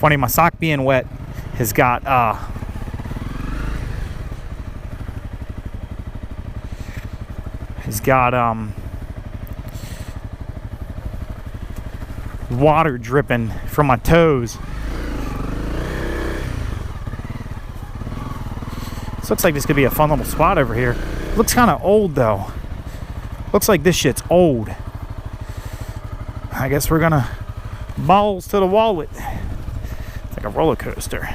Funny, my sock being wet has got water dripping from my toes. This looks like this could be a fun little spot over here. Looks kind of old though. Looks like this shit's old. I guess we're gonna balls to the wallet. It's like a roller coaster.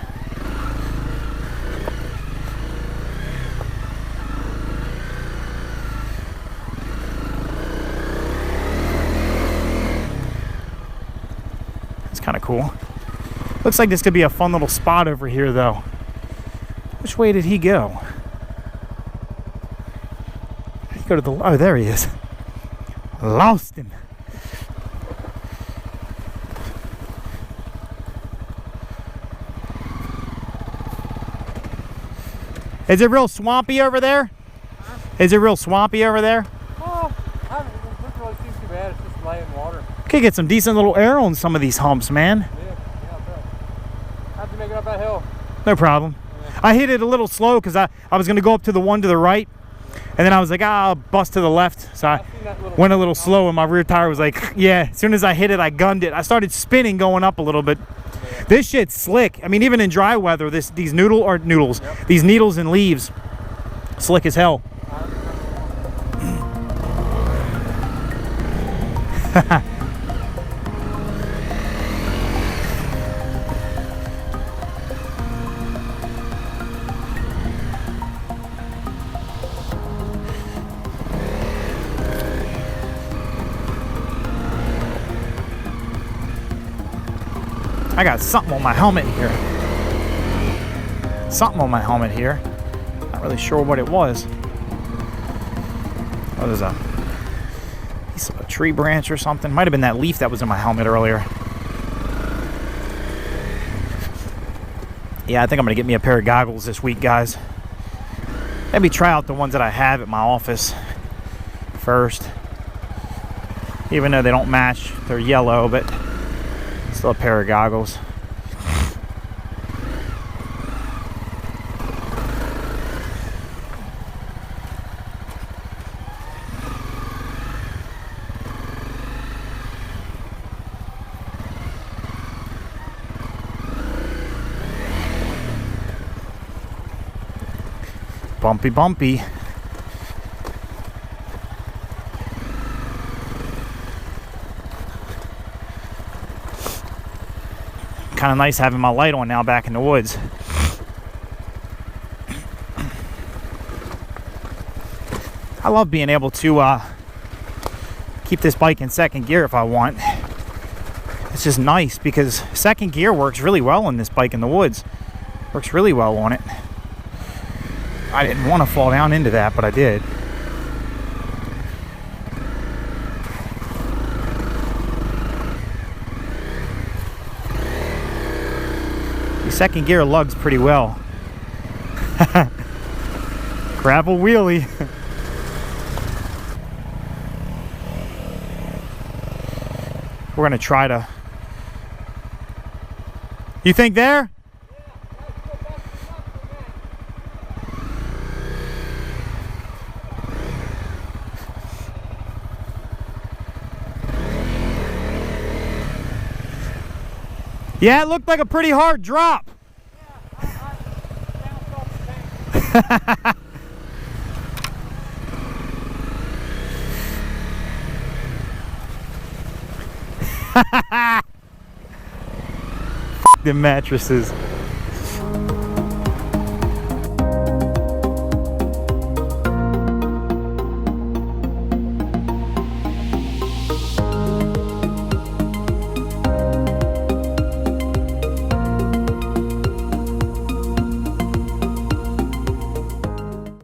It's kind of cool. Looks like this could be a fun little spot over here though. Which way did he go? Did he go to the... Oh, there he is. Lost him. Is it real swampy over there? Huh? Is it real swampy over there? Oh, it doesn't really seem too bad. It's just laying water. Could get some decent little air on some of these humps, man. Yeah, I bet. How'd you make it up that hill? No problem. I hit it a little slow because I was going to go up to the one to the right. And then I was like, I'll bust to the left. So I went a little slow and my rear tire was like, yeah. As soon as I hit it, I gunned it. I started spinning going up a little bit. Yeah. This shit's slick. I mean, even in dry weather, these these needles and leaves, slick as hell. I got something on my helmet here. Something on my helmet here. Not really sure what it was. Oh, there's a piece of a tree branch or something. Might have been that leaf that was in my helmet earlier. Yeah, I think I'm gonna get me a pair of goggles this week, guys. Maybe try out the ones that I have at my office first. Even though they don't match, they're yellow, but still a pair of goggles. Bumpy, bumpy. Kind of nice having my light on now back in the woods. I love being able to keep this bike in second gear if I want. It's just nice because second gear works really well on this bike in the woods. Works really well on it. I didn't want to fall down into that, but I did. Second gear lugs pretty well. Gravel wheelie. We're gonna try to... You think there? Yeah, it looked like a pretty hard drop. Yeah, I F*** the mattresses.